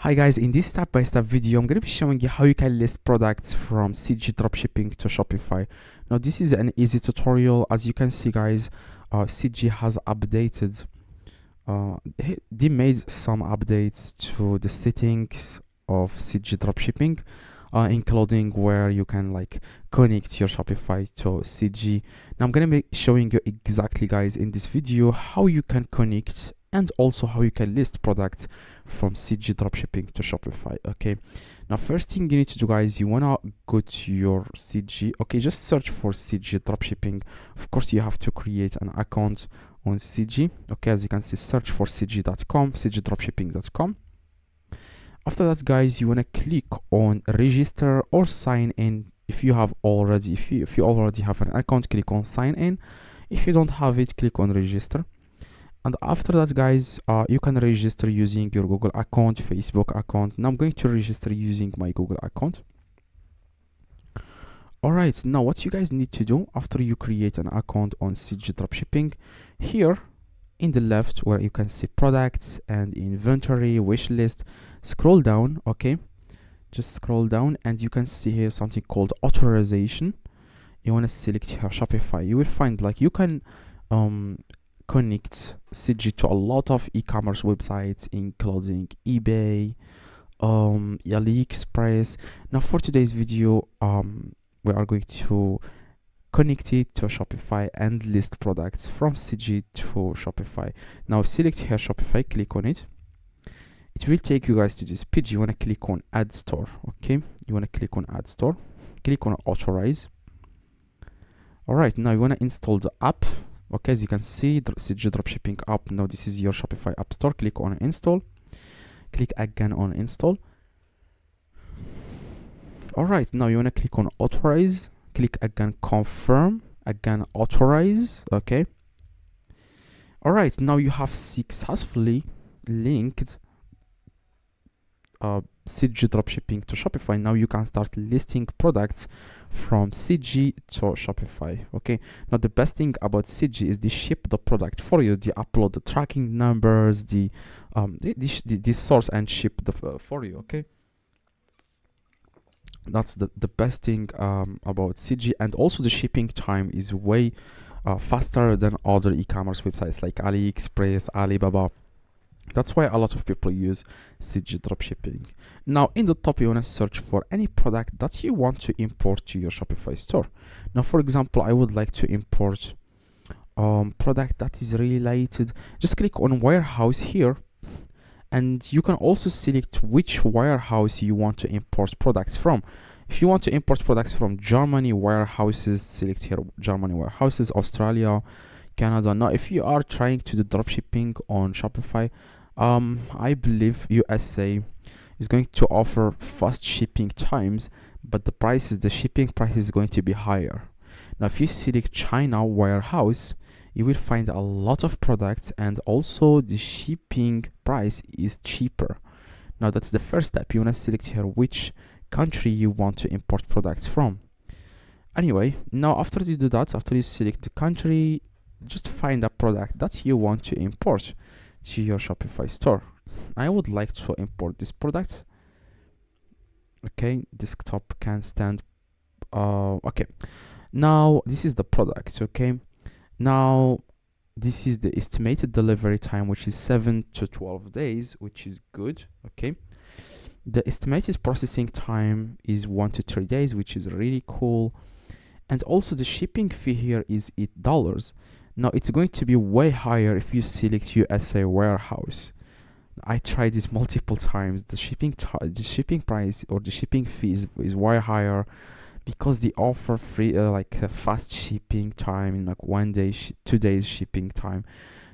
Hi guys, in this step-by-step video, I'm going to be showing you how you can list products from CG Dropshipping to Shopify. Now, this is an easy tutorial. As you can see, guys, CG has updated. They made some updates to the settings of CG Dropshipping, including where you can like connect your Shopify to CG. Now, I'm going to be showing you exactly, guys, in this video how you can connect and also how you can list products from CG Dropshipping to Shopify. Okay, now first thing you need to do, guys, you wanna go to your CG. Okay, just search for CG Dropshipping. Of course, you have to create an account on CG. Okay, as you can see, search for cg.com, cgdropshipping.com. After that, guys, you wanna click on register or sign in. If you already have an account, click on sign in. If you don't have it, click on register. And after that, guys, you can register using your Google account, Facebook account. Now I'm going to register using my Google account. Alright, now what you guys need to do after you create an account on CG Dropshipping, here in the left where you can see products and inventory, wish list, scroll down. Okay, just scroll down and you can see here something called authorization. You want to select here Shopify. You will find like you can connect CG to a lot of e-commerce websites, including eBay, AliExpress. Now for today's video, we are going to connect it to Shopify and list products from CG to Shopify. Now select here Shopify, click on it. It will take you guys to this page. You want to click on Add Store. Okay, you want to click on Add Store, click on Authorize. Alright, now you want to install the app. Okay, as you can see, the CG Dropshipping app. Now this is your Shopify App Store. Click on Install. Click again on Install. Alright, now you want to click on Authorize. Click again Confirm. Again Authorize. Okay. Alright, now you have successfully linked CG Dropshipping to Shopify. Now you can start listing products from CG to Shopify. Okay, now the best thing about CG is they ship the product for you. They upload the tracking numbers, the source and ship for you. Okay, that's the best thing about CG, and also the shipping time is way faster than other e-commerce websites like AliExpress, Alibaba. That's why a lot of people use CG Dropshipping. Now, in the top, you want to search for any product that you want to import to your Shopify store. Now, for example, I would like to import product that is related. Just click on warehouse here, and you can also select which warehouse you want to import products from. If you want to import products from Germany warehouses, select here Germany warehouses, Australia, Canada. Now, if you are trying to do dropshipping on Shopify, I believe USA is going to offer fast shipping times, but the shipping price is going to be higher. Now, if you select China warehouse, you will find a lot of products and also the shipping price is cheaper. Now, that's the first step. You want to select here which country you want to import products from. Anyway, now after you do that, after you select the country, just find a product that you want to import to your Shopify store. I would like to import this product. Okay, desktop can stand. Okay, now this is the product. Okay, now this is the estimated delivery time, which is 7 to 12 days, which is good. Okay, the estimated processing time is 1 to 3 days, which is really cool. And also the shipping fee here is $8. Now it's going to be way higher if you select USA warehouse. I tried this multiple times. The shipping price or the shipping fee is way higher because they offer free fast shipping time in like 1 day, 2 days shipping time.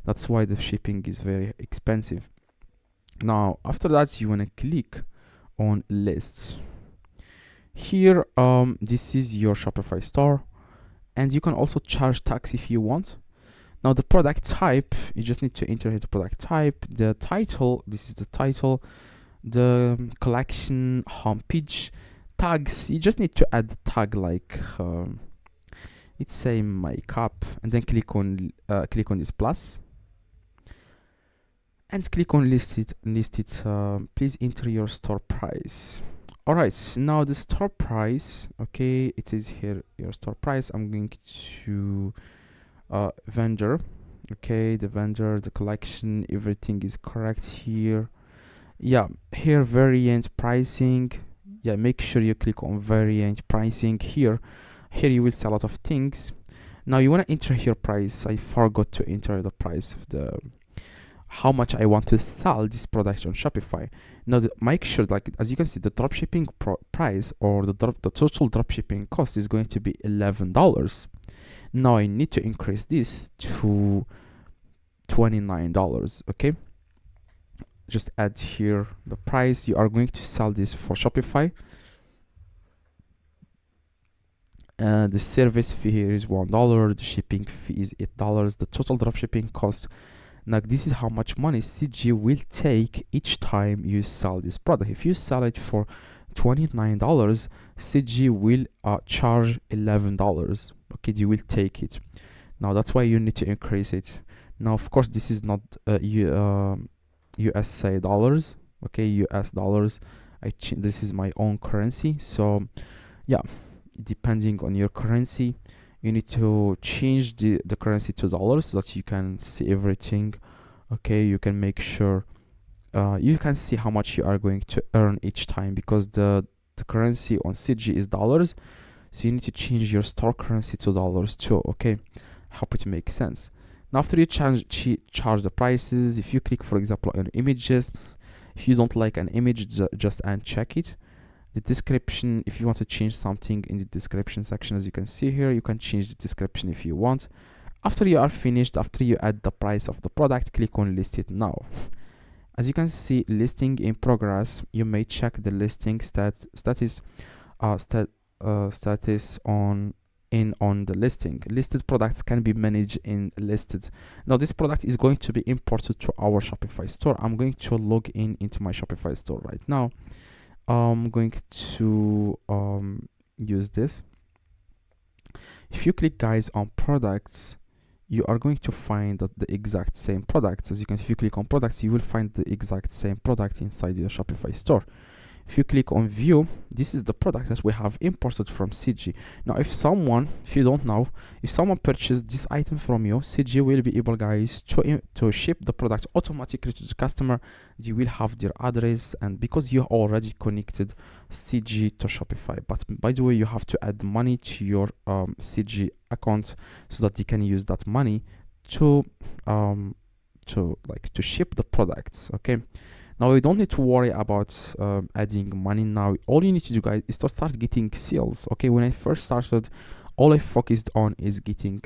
That's why the shipping is very expensive. Now after that, you want to click on list. Here, this is your Shopify store, and you can also charge tax if you want. Now the product type, you just need to enter the product type. The title, this is the title. The collection, homepage, tags, you just need to add the tag like let's say makeup, and then click on this plus. and click on list it. Please enter your store price. All right, now the store price, okay, it is here, your store price. I'm going to vendor, okay, the vendor, the collection, everything is correct here. Yeah, here variant pricing. Yeah, make sure you click on variant pricing here. Here you will see a lot of things. Now you want to enter your price. I forgot to enter the price of the how much I want to sell this product on Shopify. Now make sure, like, as you can see, the dropshipping price or the total dropshipping cost is going to be $11. Now I need to increase this to $29. Okay, just add here the price you are going to sell this for Shopify. The service fee here is $1. The shipping fee is $8. The total dropshipping cost. Now this is how much money CG will take each time you sell this product. If you sell it for $29, CG will charge $11. Okay, you will take it. Now that's why you need to increase it. Now of course this is not USA dollars. Okay, US dollars. This is my own currency. So yeah, depending on your currency, you need to change the currency to dollars so that you can see everything. Okay, you can make sure you can see how much you are going to earn each time, because the currency on CG is dollars, so you need to change your store currency to dollars too. Okay, hope it makes sense. Now after you charge the prices, if you click for example on images, if you don't like an image, just uncheck it. The description, if you want to change something in the description section, as you can see here, you can change the description if you want. After you are finished, after you add the price of the product, click on list it now. As you can see, listing in progress, you may check the listing status on the listing. Listed products can be managed in listed. Now this product is going to be imported to our Shopify store. I'm going to log into my Shopify store right now. I'm going to use this. If you click guys on products, you are going to find that the exact same products. As you can see, if you click on products, you will find the exact same product inside your Shopify store. If you click on view, this is the product that we have imported from CG. Now if you don't know, if someone purchased this item from you, CG will be able, guys, to ship the product automatically to the customer. They will have their address, and because you already connected CG to Shopify. But by the way, you have to add money to your CG account so that you can use that money to ship the products. Okay, now you don't need to worry about adding money. Now all you need to do, guys, is to start getting sales. Okay, when I first started, all I focused on is getting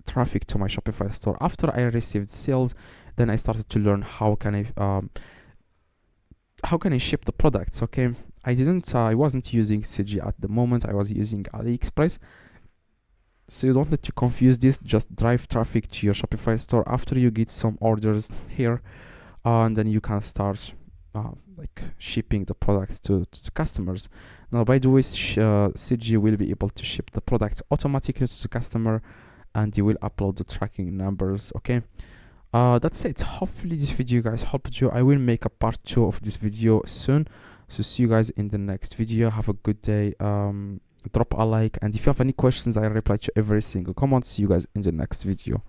traffic to my Shopify store. After I received sales, then I started to learn how can I ship the products. Okay, I wasn't using CG at the moment. I was using AliExpress. So you don't need to confuse this. Just drive traffic to your Shopify store after you get some orders here, and then you can start shipping the products to the customers. Now by the way, CG will be able to ship the products automatically to the customer, and you will upload the tracking numbers. Okay, that's it. Hopefully this video, guys, helped you. I will make a part 2 of this video soon, so see you guys in the next video. Have a good day. Drop a like, and if you have any questions, I reply to every single comment. See you guys in the next video.